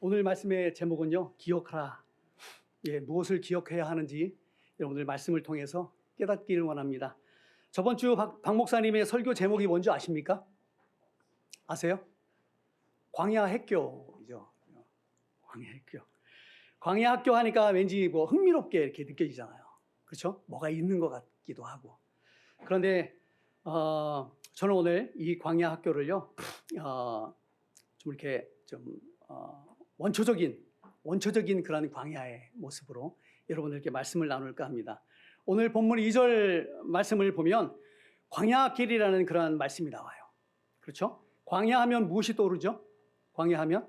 오늘 말씀의 제목은요, 기억하라. 무엇을 기억해야 하는지 여러분들 말씀을 통해서 깨닫기를 원합니다. 저번 주 박 목사님의 설교 제목이 뭔지 아십니까? 아세요? 광야 핵교이죠. 광야 핵교. 광야 학교 하니까 왠지 뭐 흥미롭게 이렇게 느껴지잖아요. 그렇죠? 뭐가 있는 것 같기도 하고. 그런데 저는 오늘 이 광야 학교를요, 좀 이렇게 원초적인 그런 광야의 모습으로 여러분들께 말씀을 나눌까 합니다. 오늘 본문 2절 말씀을 보면 광야길이라는 그런 말씀이 나와요. 그렇죠? 광야하면 무엇이 떠오르죠? 광야하면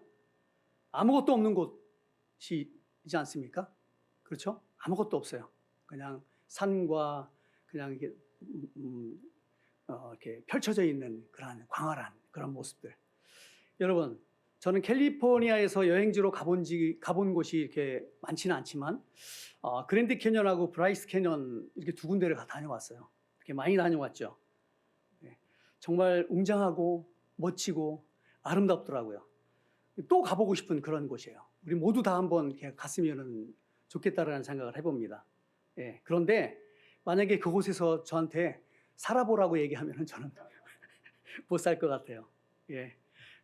아무것도 없는 곳이지 않습니까? 그렇죠? 아무것도 없어요. 그냥 산과 그냥 이렇게 펼쳐져 있는 그런 광활한 그런 모습들. 여러분, 저는 캘리포니아에서 여행지로 가본 곳이 이렇게 많지는 않지만 그랜드 캐년하고 브라이스 캐년 이렇게 두 군데를 다녀왔어요. 이렇게 많이 다녀왔죠. 네. 정말 웅장하고 멋지고 아름답더라고요. 또 가보고 싶은 그런 곳이에요. 우리 모두 다 한번 이렇게 갔으면 좋겠다라는 생각을 해봅니다. 네. 그런데 만약에 그곳에서 저한테 살아보라고 얘기하면 저는 못 살 것 같아요. 예.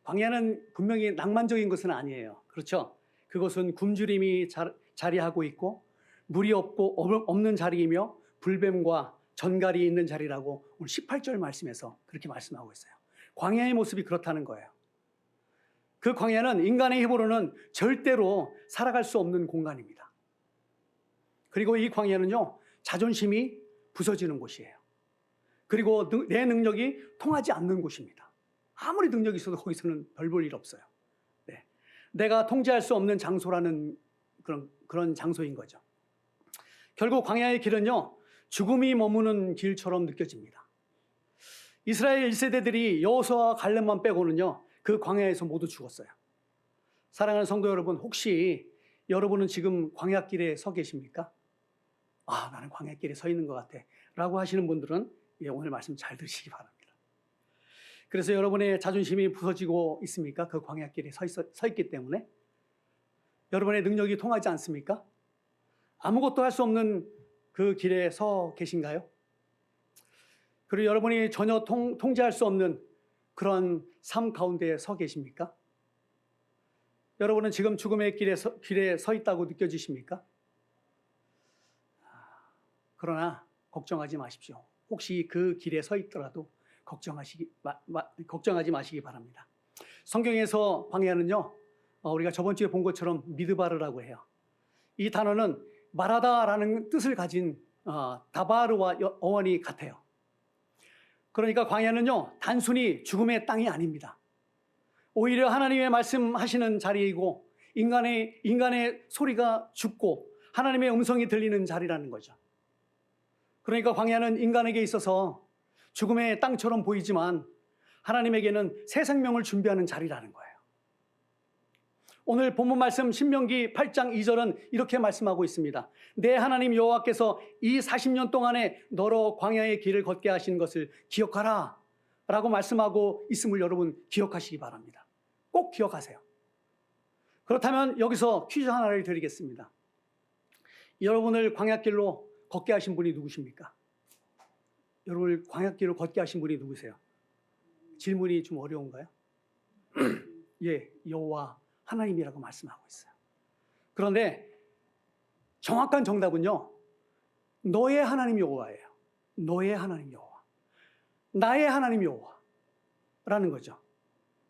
광야는 분명히 낭만적인 것은 아니에요. 그렇죠? 그것은 굶주림이 자리하고 있고 물이 없는 자리이며 불뱀과 전갈이 있는 자리라고 오늘 18절 말씀에서 그렇게 말씀하고 있어요. 광야의 모습이 그렇다는 거예요. 그 광야는 인간의 힘으로는 절대로 살아갈 수 없는 공간입니다. 그리고 이 광야는요, 자존심이 부서지는 곳이에요. 그리고 내 능력이 통하지 않는 곳입니다. 아무리 능력이 있어도 거기서는 별 볼 일 없어요. 네. 내가 통제할 수 없는 장소라는 그런 장소인 거죠. 결국 광야의 길은요, 죽음이 머무는 길처럼 느껴집니다. 이스라엘 1세대들이 여호수아와 갈렙만 빼고는요, 그 광야에서 모두 죽었어요. 사랑하는 성도 여러분, 혹시 여러분은 지금 광야길에 서 계십니까? 나는 광야길에 서 있는 것 같아 라고 하시는 분들은 오늘 말씀 잘 들으시기 바랍니다. 그래서 여러분의 자존심이 부서지고 있습니까? 그 광야길에 서 있기 때문에. 여러분의 능력이 통하지 않습니까? 아무것도 할 수 없는 그 길에 서 계신가요? 그리고 여러분이 전혀 통제할 수 없는 그런 삶 가운데 서 계십니까? 여러분은 지금 죽음의 길에 서 있다고 느껴지십니까? 그러나 걱정하지 마십시오. 혹시 그 길에 서 있더라도 걱정하지 마시기 바랍니다. 성경에서 광야는요, 우리가 저번 주에 본 것처럼 미드바르라고 해요. 이 단어는 말하다라는 뜻을 가진 다바르와 어원이 같아요. 그러니까 광야는요, 단순히 죽음의 땅이 아닙니다. 오히려 하나님의 말씀하시는 자리이고 인간의 소리가 죽고 하나님의 음성이 들리는 자리라는 거죠. 그러니까 광야는 인간에게 있어서 죽음의 땅처럼 보이지만 하나님에게는 새 생명을 준비하는 자리라는 거예요. 오늘 본문 말씀 신명기 8장 2절은 이렇게 말씀하고 있습니다. 내 하나님 여호와께서 이 40년 동안에 너로 광야의 길을 걷게 하신 것을 기억하라 라고 말씀하고 있음을 여러분 기억하시기 바랍니다. 꼭 기억하세요. 그렇다면 여기서 퀴즈 하나를 드리겠습니다. 여러분을 광야길로 걷게 하신 분이 누구십니까? 여러분을 광야길로 걷게 하신 분이 누구세요? 질문이 좀 어려운가요? 여호와 하나님이라고 말씀하고 있어요. 그런데 정확한 정답은요, 너의 하나님 여호와예요. 너의 하나님 여호와. 나의 하나님 여호와라는 거죠.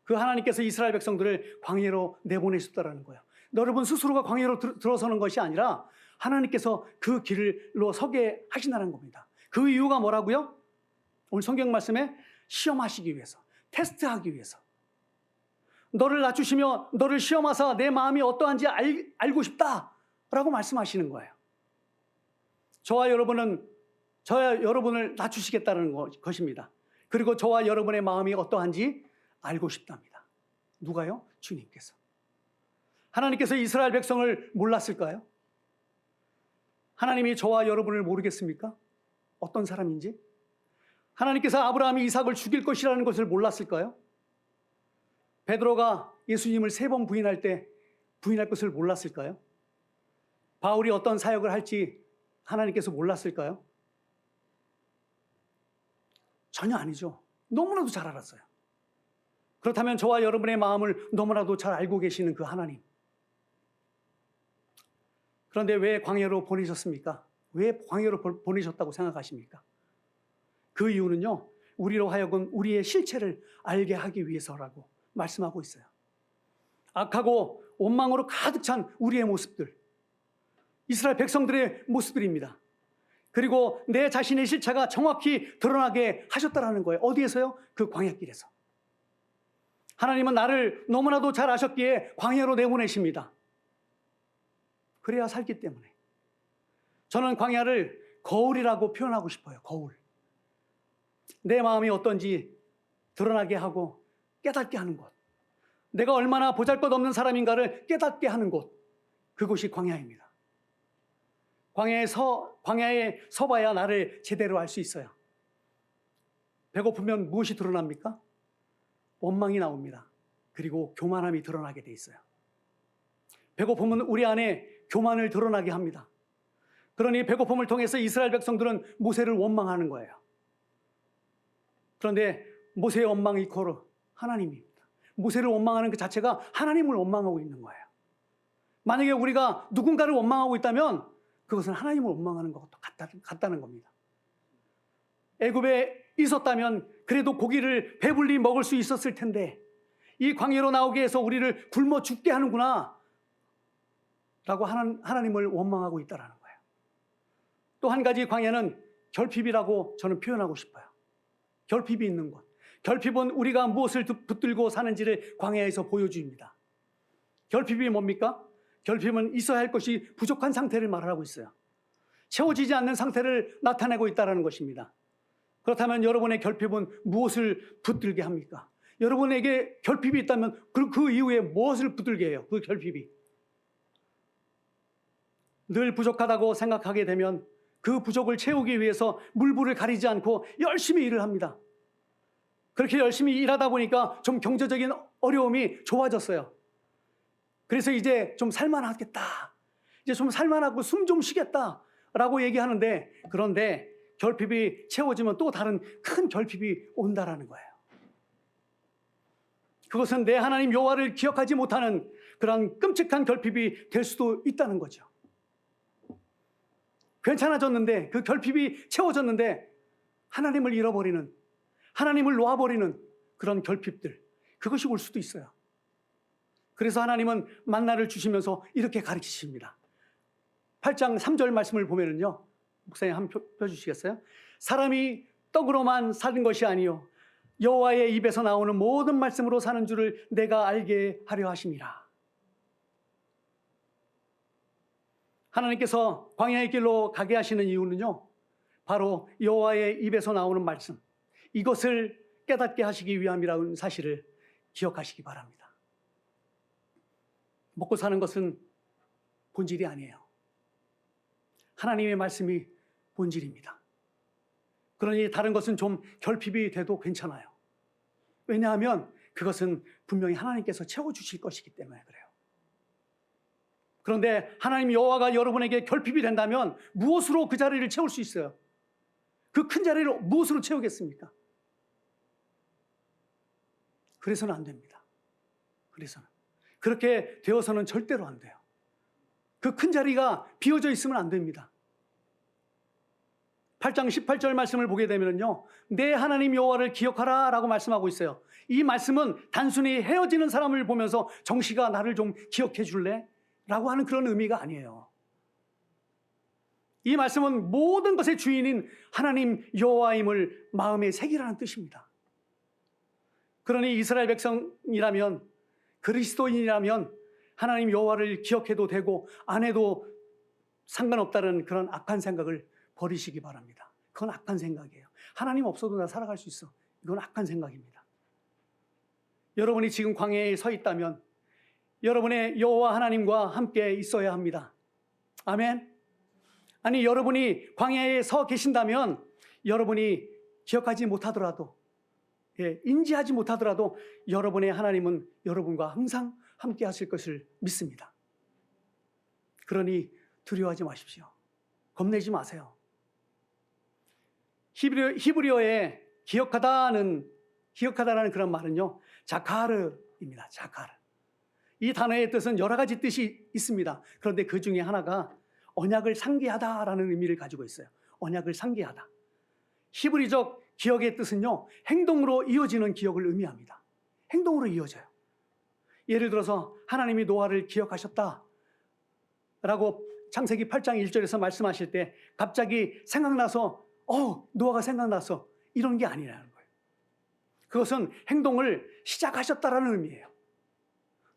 그 하나님께서 이스라엘 백성들을 광야로 내보내셨다라는 거예요. 여러분 스스로가 광야로 들어서는 것이 아니라 하나님께서 그 길로 서게 하신다는 겁니다. 그 이유가 뭐라고요? 오늘 성경 말씀에 시험하시기 위해서, 테스트하기 위해서. 너를 낮추시며 너를 시험하사 내 마음이 어떠한지 알고 싶다라고 말씀하시는 거예요. 저와 여러분을 낮추시겠다는 것입니다. 그리고 저와 여러분의 마음이 어떠한지 알고 싶답니다. 누가요? 주님께서. 하나님께서 이스라엘 백성을 몰랐을까요? 하나님이 저와 여러분을 모르겠습니까? 어떤 사람인지? 하나님께서 아브라함이 이삭을 죽일 것이라는 것을 몰랐을까요? 베드로가 예수님을 3번 부인할 때 부인할 것을 몰랐을까요? 바울이 어떤 사역을 할지 하나님께서 몰랐을까요? 전혀 아니죠. 너무나도 잘 알았어요. 그렇다면 저와 여러분의 마음을 너무나도 잘 알고 계시는 그 하나님. 그런데 왜 광야로 보내셨습니까? 왜 광야로 보내셨다고 생각하십니까? 그 이유는요, 우리로 하여금 우리의 실체를 알게 하기 위해서라고 말씀하고 있어요. 악하고 원망으로 가득 찬 우리의 모습들, 이스라엘 백성들의 모습들입니다. 그리고 내 자신의 실체가 정확히 드러나게 하셨다라는 거예요. 어디에서요? 그 광야길에서. 하나님은 나를 너무나도 잘 아셨기에 광야로 내보내십니다. 그래야 살기 때문에. 저는 광야를 거울이라고 표현하고 싶어요. 거울. 내 마음이 어떤지 드러나게 하고 깨닫게 하는 곳. 내가 얼마나 보잘것없는 사람인가를 깨닫게 하는 곳. 그곳이 광야입니다. 광야에 서봐야 나를 제대로 알 수 있어요. 배고프면 무엇이 드러납니까? 원망이 나옵니다. 그리고 교만함이 드러나게 돼 있어요. 배고픔은 우리 안에 교만을 드러나게 합니다. 그러니 배고픔을 통해서 이스라엘 백성들은 모세를 원망하는 거예요. 그런데 모세의 원망 이코르 하나님입니다. 모세를 원망하는 그 자체가 하나님을 원망하고 있는 거예요. 만약에 우리가 누군가를 원망하고 있다면 그것은 하나님을 원망하는 것과 같다는 겁니다. 애굽에 있었다면 그래도 고기를 배불리 먹을 수 있었을 텐데 이 광야로 나오게 해서 우리를 굶어 죽게 하는구나 라고 하나님을 원망하고 있다는 거예요. 또 한 가지 광야는 결핍이라고 저는 표현하고 싶어요. 결핍이 있는 곳. 결핍은 우리가 무엇을 붙들고 사는지를 광야에서 보여줍니다. 결핍이 뭡니까? 결핍은 있어야 할 것이 부족한 상태를 말하고 있어요. 채워지지 않는 상태를 나타내고 있다는 것입니다. 그렇다면 여러분의 결핍은 무엇을 붙들게 합니까? 여러분에게 결핍이 있다면 그 이후에 무엇을 붙들게 해요? 그 결핍이. 늘 부족하다고 생각하게 되면 그 부족을 채우기 위해서 물불을 가리지 않고 열심히 일을 합니다. 그렇게 열심히 일하다 보니까 좀 경제적인 어려움이 좋아졌어요. 그래서 이제 좀 살만하겠다. 이제 좀 살만하고 숨 좀 쉬겠다라고 얘기하는데 그런데 결핍이 채워지면 또 다른 큰 결핍이 온다라는 거예요. 그것은 내 하나님 여호와를 기억하지 못하는 그런 끔찍한 결핍이 될 수도 있다는 거죠. 괜찮아졌는데 그 결핍이 채워졌는데 하나님을 잃어버리는 하나님을 놓아버리는 그런 결핍들 그것이 올 수도 있어요. 그래서 하나님은 만나를 주시면서 이렇게 가르치십니다. 8장 3절 말씀을 보면은요. 목사님 한번 펴주시겠어요? 사람이 떡으로만 사는 것이 아니요 여호와의 입에서 나오는 모든 말씀으로 사는 줄을 내가 알게 하려 하심이라. 하나님께서 광야의 길로 가게 하시는 이유는요. 바로 여호와의 입에서 나오는 말씀 이것을 깨닫게 하시기 위함이라는 사실을 기억하시기 바랍니다. 먹고 사는 것은 본질이 아니에요. 하나님의 말씀이 본질입니다. 그러니 다른 것은 좀 결핍이 돼도 괜찮아요. 왜냐하면 그것은 분명히 하나님께서 채워주실 것이기 때문에 그래요. 그런데 하나님 여호와가 여러분에게 결핍이 된다면 무엇으로 그 자리를 채울 수 있어요? 그 큰 자리를 무엇으로 채우겠습니까? 그래서는 안 됩니다. 그래서는. 그렇게 되어서는 절대로 안 돼요. 그 큰 자리가 비어져 있으면 안 됩니다. 8장 18절 말씀을 보게 되면요. 내 하나님 여호와를 기억하라 라고 말씀하고 있어요. 이 말씀은 단순히 헤어지는 사람을 보면서 정씨가 나를 좀 기억해 줄래? 라고 하는 그런 의미가 아니에요. 이 말씀은 모든 것의 주인인 하나님 여호와임을 마음에 새기라는 뜻입니다. 그러니 이스라엘 백성이라면 그리스도인이라면 하나님 여호와를 기억해도 되고 안 해도 상관없다는 그런 악한 생각을 버리시기 바랍니다. 그건 악한 생각이에요. 하나님 없어도 나 살아갈 수 있어. 이건 악한 생각입니다. 여러분이 지금 광야에 서 있다면 여러분의 여호와 하나님과 함께 있어야 합니다. 아멘. 아니 여러분이 광야에 서 계신다면 여러분이 기억하지 못하더라도 인지하지 못하더라도 여러분의 하나님은 여러분과 항상 함께 하실 것을 믿습니다. 그러니 두려워하지 마십시오. 겁내지 마세요. 히브리어에 기억하다라는 그런 말은요, 자카르입니다. 자카르. 이 단어의 뜻은 여러 가지 뜻이 있습니다. 그런데 그 중에 하나가 언약을 상기하다라는 의미를 가지고 있어요. 언약을 상기하다. 히브리적 기억의 뜻은요, 행동으로 이어지는 기억을 의미합니다. 행동으로 이어져요. 예를 들어서 하나님이 노아를 기억하셨다 라고 창세기 8장 1절에서 말씀하실 때 갑자기 생각나서 노아가 생각나서 이런 게 아니라는 거예요. 그것은 행동을 시작하셨다라는 의미예요.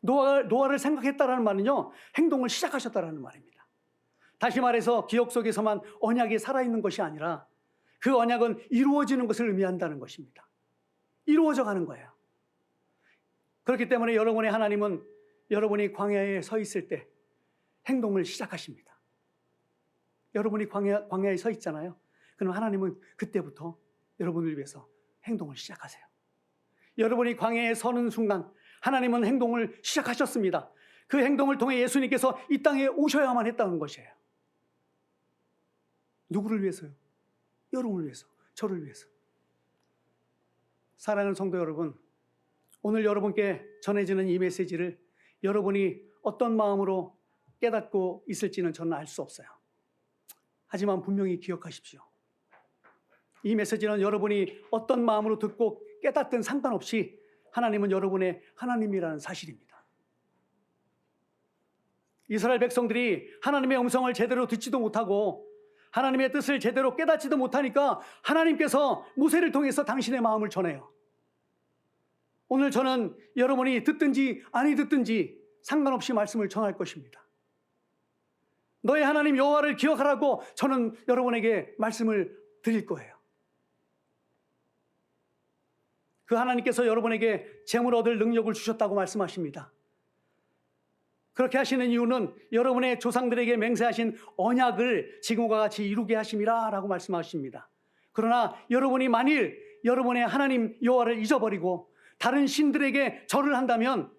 노아를 생각했다라는 말은요, 행동을 시작하셨다라는 말입니다. 다시 말해서 기억 속에서만 언약이 살아있는 것이 아니라 그 언약은 이루어지는 것을 의미한다는 것입니다. 이루어져 가는 거예요. 그렇기 때문에 여러분의 하나님은 여러분이 광야에 서 있을 때 행동을 시작하십니다. 여러분이 광야에 서 있잖아요. 그럼 하나님은 그때부터 여러분을 위해서 행동을 시작하세요. 여러분이 광야에 서는 순간 하나님은 행동을 시작하셨습니다. 그 행동을 통해 예수님께서 이 땅에 오셔야만 했다는 것이에요. 누구를 위해서요? 여러분을 위해서, 저를 위해서. 사랑하는 성도 여러분, 오늘 여러분께 전해지는 이 메시지를 여러분이 어떤 마음으로 깨닫고 있을지는 저는 알 수 없어요. 하지만 분명히 기억하십시오. 이 메시지는 여러분이 어떤 마음으로 듣고 깨닫든 상관없이 하나님은 여러분의 하나님이라는 사실입니다. 이스라엘 백성들이 하나님의 음성을 제대로 듣지도 못하고 하나님의 뜻을 제대로 깨닫지도 못하니까 하나님께서 모세를 통해서 당신의 마음을 전해요. 오늘 저는 여러분이 듣든지 아니 듣든지 상관없이 말씀을 전할 것입니다. 너의 하나님 여호와를 기억하라고 저는 여러분에게 말씀을 드릴 거예요. 그 하나님께서 여러분에게 재물 얻을 능력을 주셨다고 말씀하십니다. 그렇게 하시는 이유는 여러분의 조상들에게 맹세하신 언약을 지금과 같이 이루게 하심이라 라고 말씀하십니다. 그러나 여러분이 만일 여러분의 하나님 여호와를 잊어버리고 다른 신들에게 절을 한다면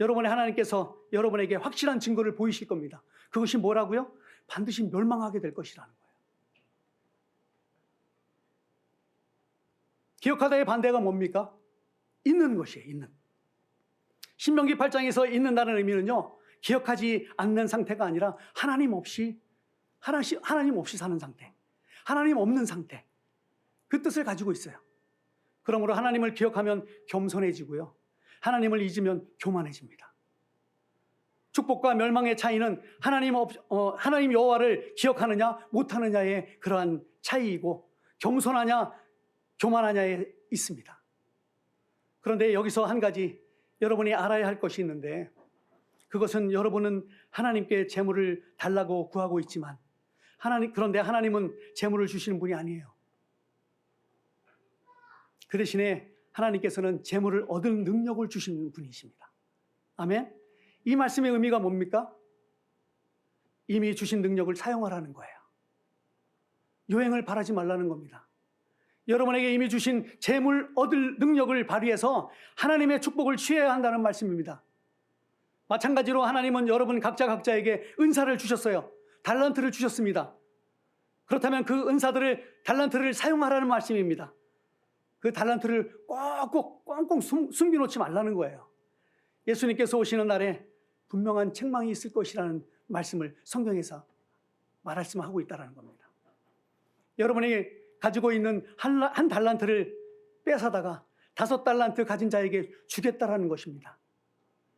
여러분의 하나님께서 여러분에게 확실한 증거를 보이실 겁니다. 그것이 뭐라고요? 반드시 멸망하게 될 것이라는 거예요. 기억하다의 반대가 뭡니까? 잊는 것이에요. 잊는. 신명기 8장에서 잊는다는 의미는요, 기억하지 않는 상태가 아니라 하나님 없이 사는 상태, 하나님 없는 상태, 그 뜻을 가지고 있어요. 그러므로 하나님을 기억하면 겸손해지고요, 하나님을 잊으면 교만해집니다. 축복과 멸망의 차이는 하나님 여호와를 기억하느냐 못하느냐의 그러한 차이이고 겸손하냐 교만하냐에 있습니다. 그런데 여기서 한 가지 여러분이 알아야 할 것이 있는데, 그것은 여러분은 하나님께 재물을 달라고 구하고 있지만 그런데 하나님은 재물을 주시는 분이 아니에요. 그 대신에 하나님께서는 재물을 얻을 능력을 주시는 분이십니다. 아멘. 이 말씀의 의미가 뭡니까? 이미 주신 능력을 사용하라는 거예요. 요행을 바라지 말라는 겁니다. 여러분에게 이미 주신 재물 얻을 능력을 발휘해서 하나님의 축복을 취해야 한다는 말씀입니다. 마찬가지로 하나님은 여러분 각자에게 은사를 주셨어요. 달란트를 주셨습니다. 그렇다면 그 달란트를 사용하라는 말씀입니다. 그 달란트를 꽁꽁 숨겨놓지 말라는 거예요. 예수님께서 오시는 날에 분명한 책망이 있을 것이라는 말씀을 성경에서 말씀하고 있다는 겁니다. 여러분이 가지고 있는 한 달란트를 뺏어다가 5달란트 가진 자에게 주겠다라는 것입니다.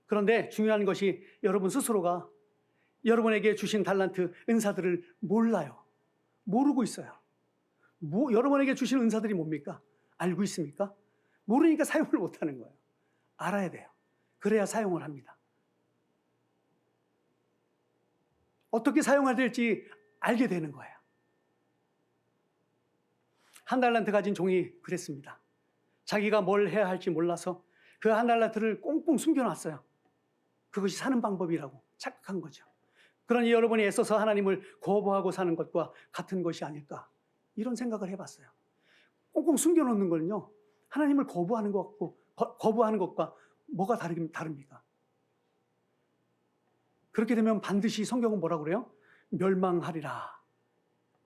그런데 중요한 것이 여러분 스스로가 여러분에게 주신 달란트 은사들을 몰라요. 모르고 있어요. 여러분에게 주신 은사들이 뭡니까? 알고 있습니까? 모르니까 사용을 못하는 거예요. 알아야 돼요. 그래야 사용을 합니다. 어떻게 사용해야 될지 알게 되는 거예요. 한 달란트 가진 종이 그랬습니다. 자기가 뭘 해야 할지 몰라서 그 한 달란트를 꽁꽁 숨겨놨어요. 그것이 사는 방법이라고 착각한 거죠. 그러니 여러분이 애써서 하나님을 거부하고 사는 것과 같은 것이 아닐까, 이런 생각을 해봤어요. 꽁꽁 숨겨놓는 거는요, 하나님을 거부하는 것과 뭐가 다릅니까? 그렇게 되면 반드시 성경은 뭐라고 그래요? 멸망하리라,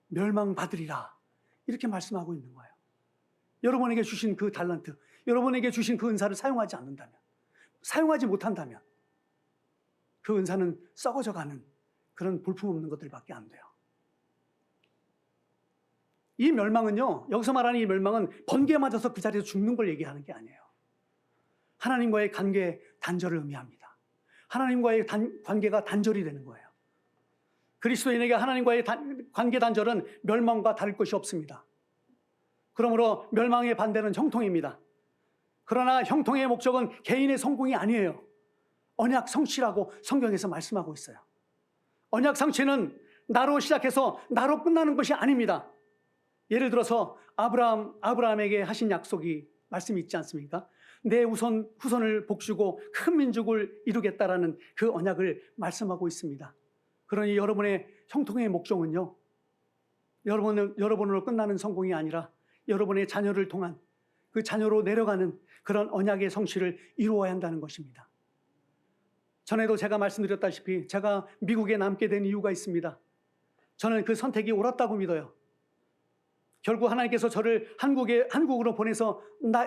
멸망받으리라, 이렇게 말씀하고 있는 거예요. 여러분에게 주신 그 달란트, 여러분에게 주신 그 은사를 사용하지 않는다면, 사용하지 못한다면 그 은사는 썩어져가는 그런 볼품없는 것들밖에 안 돼요. 이 멸망은요, 여기서 말하는 이 멸망은 번개에 맞아서 그 자리에서 죽는 걸 얘기하는 게 아니에요. 하나님과의 관계 단절을 의미합니다. 하나님과의 관계가 단절이 되는 거예요. 그리스도인에게 하나님과의 관계 단절은 멸망과 다를 것이 없습니다. 그러므로 멸망의 반대는 형통입니다. 그러나 형통의 목적은 개인의 성공이 아니에요. 언약 성취라고 성경에서 말씀하고 있어요. 언약 성취는 나로 시작해서 나로 끝나는 것이 아닙니다. 예를 들어서 아브라함에게 하신 약속이 말씀이 있지 않습니까? 내 후손을 복주고 큰 민족을 이루겠다라는 그 언약을 말씀하고 있습니다. 그러니 여러분의 형통의 목적은요, 여러분으로 끝나는 성공이 아니라 여러분의 자녀를 통한 그 자녀로 내려가는 그런 언약의 성취를 이루어야 한다는 것입니다. 전에도 제가 말씀드렸다시피 제가 미국에 남게 된 이유가 있습니다. 저는 그 선택이 옳았다고 믿어요. 결국 하나님께서 저를 한국으로 보내서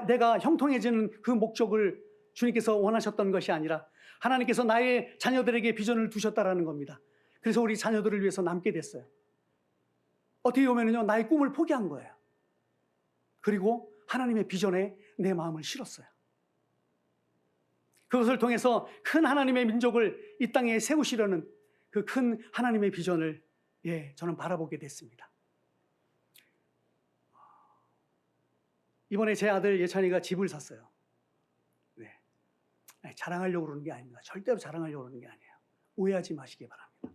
내가 형통해지는 그 목적을 주님께서 원하셨던 것이 아니라 하나님께서 나의 자녀들에게 비전을 두셨다라는 겁니다. 그래서 우리 자녀들을 위해서 남게 됐어요. 어떻게 보면요, 나의 꿈을 포기한 거예요. 그리고 하나님의 비전에 내 마음을 실었어요. 그것을 통해서 큰 하나님의 민족을 이 땅에 세우시려는 그 큰 하나님의 비전을 저는 바라보게 됐습니다. 이번에 제 아들 예찬이가 집을 샀어요. 네. 자랑하려고 그러는 게 아닙니다. 절대로 자랑하려고 그러는 게 아니에요. 오해하지 마시기 바랍니다.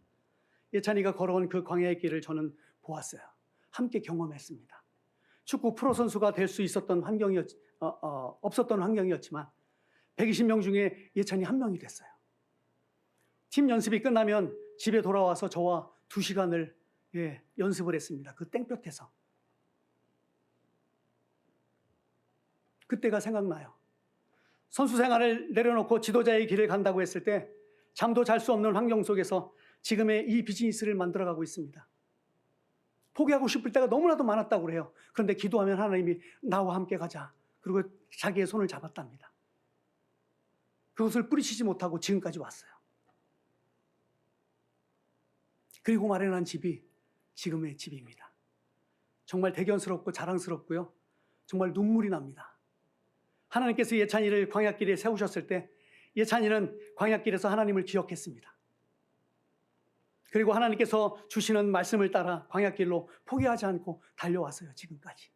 예찬이가 걸어온 그 광야의 길을 저는 보았어요. 함께 경험했습니다. 축구 프로 선수가 될 수 있었던 없었던 환경이었지만 120명 중에 예찬이 한 명이 됐어요. 팀 연습이 끝나면 집에 돌아와서 저와 2시간을 연습을 했습니다. 그 땡볕에서. 그때가 생각나요. 선수 생활을 내려놓고 지도자의 길을 간다고 했을 때 잠도 잘 수 없는 환경 속에서 지금의 이 비즈니스를 만들어가고 있습니다. 포기하고 싶을 때가 너무나도 많았다고 그래요. 그런데 기도하면 하나님이 나와 함께 가자. 그리고 자기의 손을 잡았답니다. 그것을 뿌리치지 못하고 지금까지 왔어요. 그리고 마련한 집이 지금의 집입니다. 정말 대견스럽고 자랑스럽고요. 정말 눈물이 납니다. 하나님께서 예찬이를 광야길에 세우셨을 때 예찬이는 광야길에서 하나님을 기억했습니다. 그리고 하나님께서 주시는 말씀을 따라 광야길로 포기하지 않고 달려왔어요. 지금까지.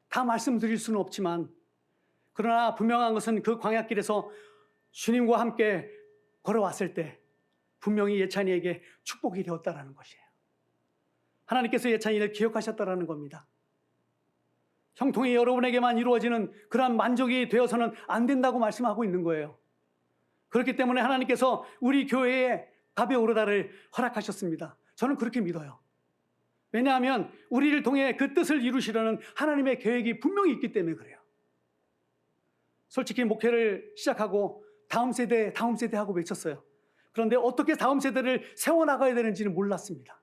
다 말씀드릴 수는 없지만 그러나 분명한 것은 그 광야길에서 주님과 함께 걸어왔을 때 분명히 예찬이에게 축복이 되었다라는 것이에요. 하나님께서 예찬이를 기억하셨다라는 겁니다. 형통이 여러분에게만 이루어지는 그러한 만족이 되어서는 안 된다고 말씀하고 있는 거예요. 그렇기 때문에 하나님께서 우리 교회에 갑의 오르다를 허락하셨습니다. 저는 그렇게 믿어요. 왜냐하면 우리를 통해 그 뜻을 이루시려는 하나님의 계획이 분명히 있기 때문에 그래요. 솔직히 목회를 시작하고 다음 세대 하고 외쳤어요. 그런데 어떻게 다음 세대를 세워나가야 되는지는 몰랐습니다.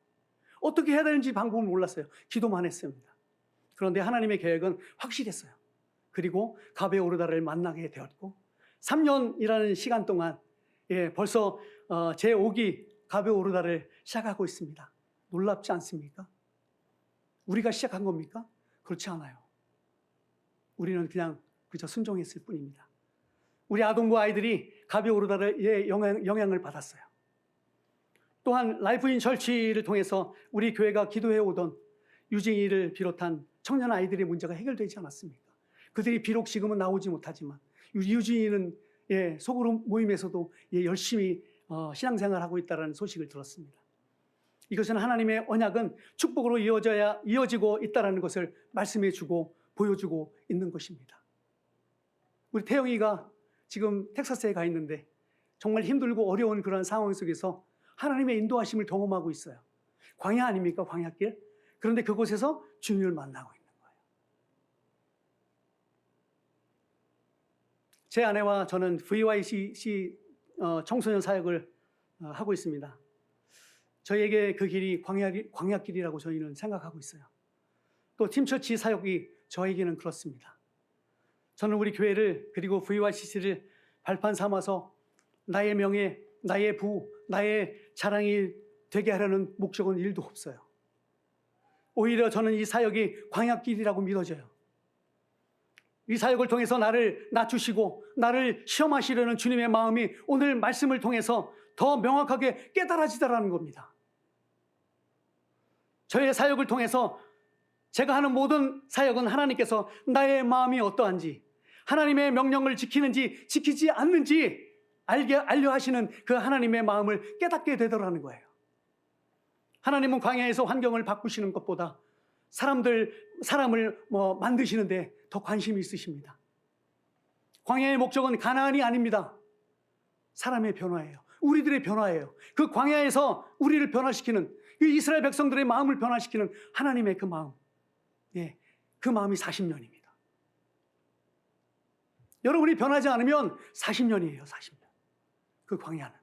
어떻게 해야 되는지 방법을 몰랐어요. 기도만 했습니다. 그런데 하나님의 계획은 확실했어요. 그리고 갑의 오르다를 만나게 되었고 3년이라는 시간 동안 벌써 제5기 갑의 오르다를 시작하고 있습니다. 놀랍지 않습니까? 우리가 시작한 겁니까? 그렇지 않아요. 우리는 그저 순종했을 뿐입니다. 우리 아동부 아이들이 갑의 오르다를 영향을 받았어요. 또한 라이프 인 철치를 통해서 우리 교회가 기도해 오던 유진이를 비롯한 청년 아이들의 문제가 해결되지 않았습니까? 그들이 비록 지금은 나오지 못하지만 유진이는 소그룹 모임에서도 열심히 신앙생활하고 있다는 소식을 들었습니다. 이것은 하나님의 언약은 축복으로 이어지고 있다는 것을 말씀해주고 보여주고 있는 것입니다. 우리 태영이가 지금 텍사스에 가 있는데 정말 힘들고 어려운 그런 상황 속에서 하나님의 인도하심을 경험하고 있어요. 광야 아닙니까? 광야길. 그런데 그곳에서 주님을 만나고 있는 거예요. 제 아내와 저는 VYCC 청소년 사역을 하고 있습니다. 저희에게 그 길이 광야길이라고 저희는 생각하고 있어요. 또 팀처치 사역이 저에게는 그렇습니다. 저는 우리 교회를 그리고 VYCC를 발판 삼아서 나의 명예, 나의 부, 나의 자랑이 되게 하려는 목적은 1도 없어요. 오히려 저는 이 사역이 광야길이라고 믿어져요. 이 사역을 통해서 나를 낮추시고 나를 시험하시려는 주님의 마음이 오늘 말씀을 통해서 더 명확하게 깨달아지더라는 겁니다. 저의 사역을 통해서 제가 하는 모든 사역은 하나님께서 나의 마음이 어떠한지, 하나님의 명령을 지키는지 지키지 않는지 알려 하시는 그 하나님의 마음을 깨닫게 되더라는 거예요. 하나님은 광야에서 환경을 바꾸시는 것보다 사람을 만드시는데 더 관심이 있으십니다. 광야의 목적은 가나안이 아닙니다. 사람의 변화예요. 우리들의 변화예요. 그 광야에서 우리를 변화시키는, 그 이스라엘 백성들의 마음을 변화시키는 하나님의 그 마음, 그 마음이 40년입니다. 여러분이 변하지 않으면 40년이에요. 40년. 그 광야는.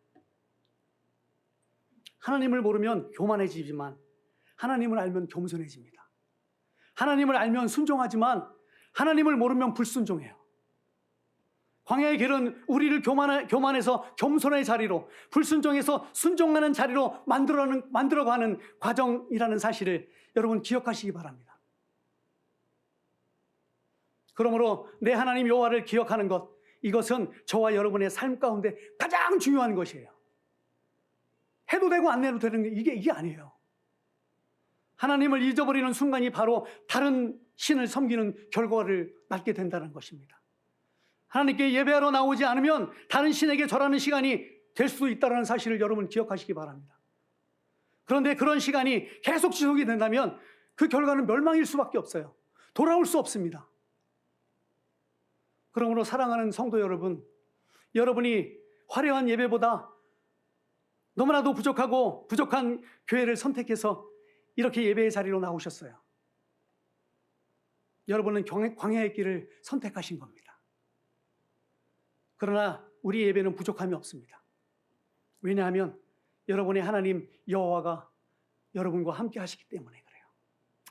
하나님을 모르면 교만해지지만 하나님을 알면 겸손해집니다. 하나님을 알면 순종하지만 하나님을 모르면 불순종해요. 광야의 길은 우리를 교만해서 겸손의 자리로, 불순종해서 순종하는 자리로 만들어가는 과정이라는 사실을 여러분 기억하시기 바랍니다. 그러므로 내 하나님 여호와를 기억하는 것, 이것은 저와 여러분의 삶 가운데 가장 중요한 것이에요. 해도 되고 안 해도 되는 게 이게 아니에요. 하나님을 잊어버리는 순간이 바로 다른 신을 섬기는 결과를 낳게 된다는 것입니다. 하나님께 예배하러 나오지 않으면 다른 신에게 절하는 시간이 될 수도 있다는 사실을 여러분 기억하시기 바랍니다. 그런데 그런 시간이 계속 지속이 된다면 그 결과는 멸망일 수밖에 없어요. 돌아올 수 없습니다. 그러므로 사랑하는 성도 여러분, 여러분이 화려한 예배보다 너무나도 부족한 교회를 선택해서 이렇게 예배의 자리로 나오셨어요. 여러분은 광야의 길을 선택하신 겁니다. 그러나 우리 예배는 부족함이 없습니다. 왜냐하면 여러분의 하나님 여호와가 여러분과 함께 하시기 때문에 그래요.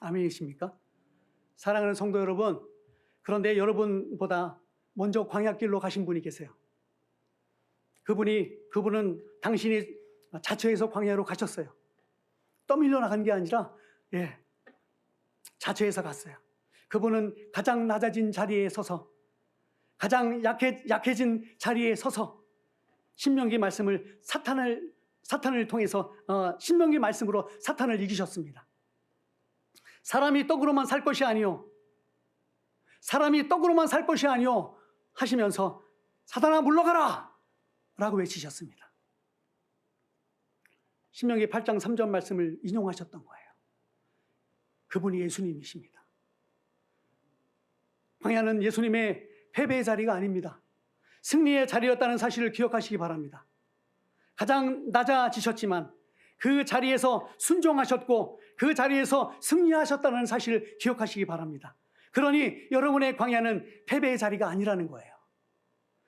아멘이십니까? 사랑하는 성도 여러분, 그런데 여러분보다 먼저 광야길로 가신 분이 계세요. 그분은 당신이 자처해서 광야로 가셨어요. 떠밀려 나간 게 아니라 자처해서 갔어요. 그분은 가장 낮아진 자리에 서서, 가장 약해진 자리에 서서 신명기 말씀을 사탄을 통해서 신명기 말씀으로 사탄을 이기셨습니다. 사람이 떡으로만 살 것이 아니요, 사람이 떡으로만 살 것이 아니요 하시면서 사탄아 물러가라 라고 외치셨습니다. 신명기 8장 3절 말씀을 인용하셨던 거예요. 그분이 예수님이십니다. 광야는 예수님의 패배의 자리가 아닙니다. 승리의 자리였다는 사실을 기억하시기 바랍니다. 가장 낮아지셨지만 그 자리에서 순종하셨고 그 자리에서 승리하셨다는 사실을 기억하시기 바랍니다. 그러니 여러분의 광야는 패배의 자리가 아니라는 거예요.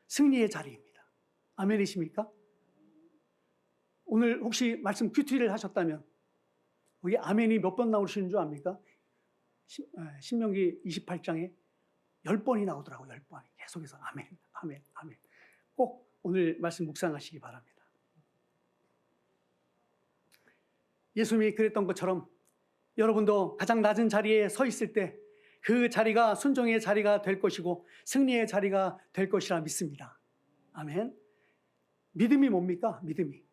승리의 자리입니다. 아멘이십니까? 오늘 혹시 말씀 큐티를 하셨다면 거기 아멘이 몇 번 나오시는 줄 압니까? 신명기 28장에 10번이 나오더라고요. 10번이. 계속해서 아멘, 아멘, 아멘. 꼭 오늘 말씀 묵상하시기 바랍니다. 예수님이 그랬던 것처럼 여러분도 가장 낮은 자리에 서 있을 때 그 자리가 순종의 자리가 될 것이고 승리의 자리가 될 것이라 믿습니다. 아멘. 믿음이 뭡니까? 믿음이.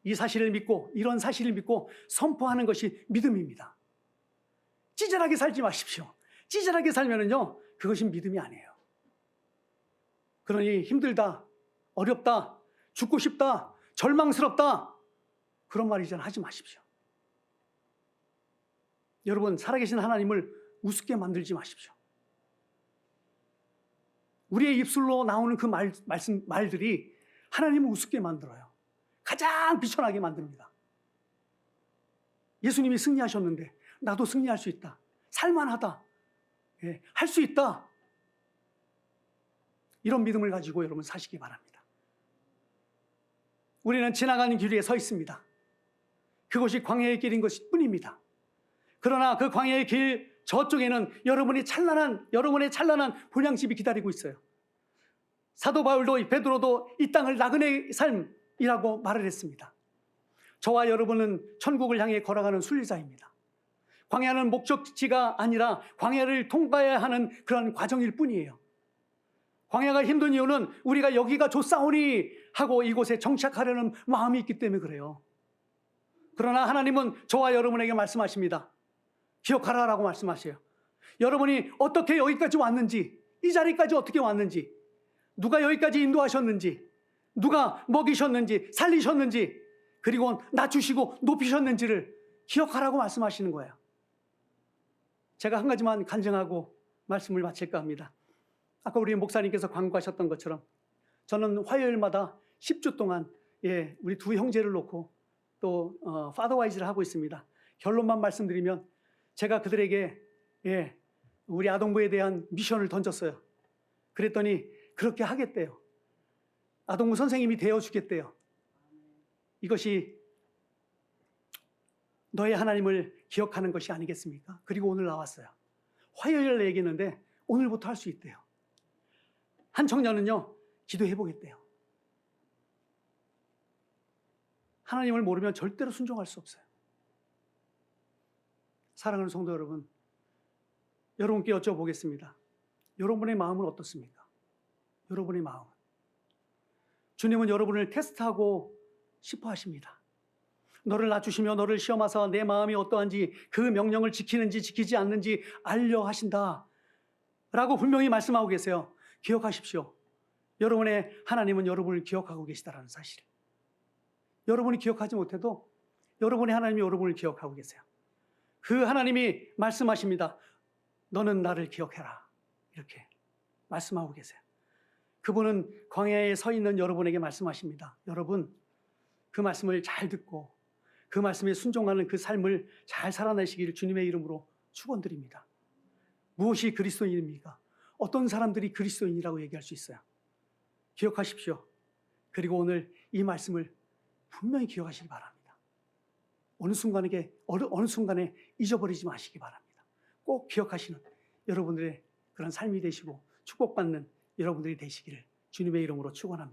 이 사실을 믿고, 이런 사실을 믿고 선포하는 것이 믿음입니다. 찌질하게 살지 마십시오. 찌질하게 살면은요, 그것이 믿음이 아니에요. 그러니 힘들다, 어렵다, 죽고 싶다, 절망스럽다, 그런 말 이제는 하지 마십시오. 여러분, 살아계신 하나님을 우습게 만들지 마십시오. 우리의 입술로 나오는 그 말들이 하나님을 우습게 만들어요. 가장 비천하게 만듭니다. 예수님이 승리하셨는데 나도 승리할 수 있다. 살만하다. 할 수 있다. 이런 믿음을 가지고 여러분 사시기 바랍니다. 우리는 지나가는 길 위에 서 있습니다. 그것이 광야의 길인 것일 뿐입니다. 그러나 그 광야의 길 저쪽에는 여러분의 찬란한 본향집이 기다리고 있어요. 사도 바울도 베드로도 이 땅을 나그네의 삶이라고 말을 했습니다. 저와 여러분은 천국을 향해 걸어가는 순례자입니다. 광야는 목적지가 아니라 광야를 통과해야 하는 그런 과정일 뿐이에요. 광야가 힘든 이유는 우리가 여기가 좋사오니 하고 이곳에 정착하려는 마음이 있기 때문에 그래요. 그러나 하나님은 저와 여러분에게 말씀하십니다. 기억하라라고 말씀하셔요. 여러분이 어떻게 여기까지 왔는지, 이 자리까지 어떻게 왔는지, 누가 여기까지 인도하셨는지, 누가 먹이셨는지, 살리셨는지, 그리고 낮추시고 높이셨는지를 기억하라고 말씀하시는 거예요. 제가 한 가지만 간증하고 말씀을 마칠까 합니다. 아까 우리 목사님께서 광고하셨던 것처럼 저는 화요일마다 10주 동안 우리 두 형제를 놓고 또 파더와이즈를 하고 있습니다. 결론만 말씀드리면 제가 그들에게 우리 아동부에 대한 미션을 던졌어요. 그랬더니 그렇게 하겠대요. 아동부 선생님이 되어주겠대요. 이것이 너의 하나님을 기억하는 것이 아니겠습니까? 그리고 오늘 나왔어요. 화요일에 얘기했는데 오늘부터 할 수 있대요. 한 청년은요, 기도해 보겠대요. 하나님을 모르면 절대로 순종할 수 없어요. 사랑하는 성도 여러분, 여러분께 여쭤보겠습니다. 여러분의 마음은 어떻습니까? 여러분의 마음은. 주님은 여러분을 테스트하고 싶어 하십니다. 너를 낮추시며 너를 시험하사 내 마음이 어떠한지 그 명령을 지키는지 지키지 않는지 알려 하신다 라고 분명히 말씀하고 계세요. 기억하십시오. 여러분의 하나님은 여러분을 기억하고 계시다라는 사실을. 여러분이 기억하지 못해도 여러분의 하나님이 여러분을 기억하고 계세요. 그 하나님이 말씀하십니다. 너는 나를 기억해라. 이렇게 말씀하고 계세요. 그분은 광야에 서 있는 여러분에게 말씀하십니다. 여러분, 그 말씀을 잘 듣고 그 말씀에 순종하는 그 삶을 잘 살아내시기를 주님의 이름으로 축원드립니다. 무엇이 그리스도인입니까? 어떤 사람들이 그리스도인이라고 얘기할 수 있어요? 기억하십시오. 그리고 오늘 이 말씀을 분명히 기억하시기 바랍니다. 어느 순간에 잊어버리지 마시기 바랍니다. 꼭 기억하시는 여러분들의 그런 삶이 되시고 축복받는 여러분들이 되시기를 주님의 이름으로 축원합니다.